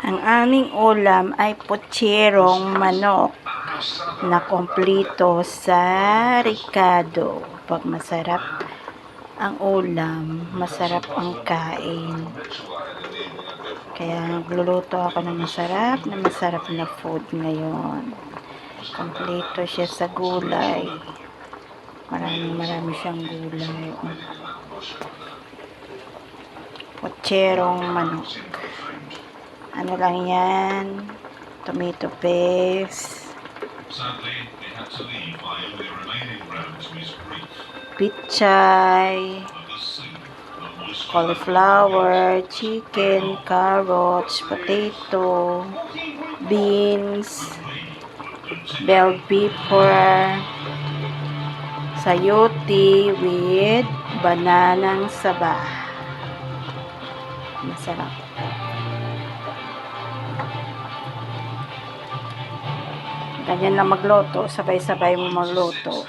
Ang aming ulam ay putserong manok na kompleto sa ricado. Pag masarap ang ulam, masarap ang kain. Kaya nagluluto ako ng masarap na food ngayon. Kompleto siya sa gulay. Marami siyang gulay. Putserong manok. Ano lang yan? Tomato paste. Pichay. Cauliflower, chicken, carrots, potato, beans, bell pepper, sayote with bananang saba. Masarap. Ganyan lang magluto, sabay-sabay mo magluto.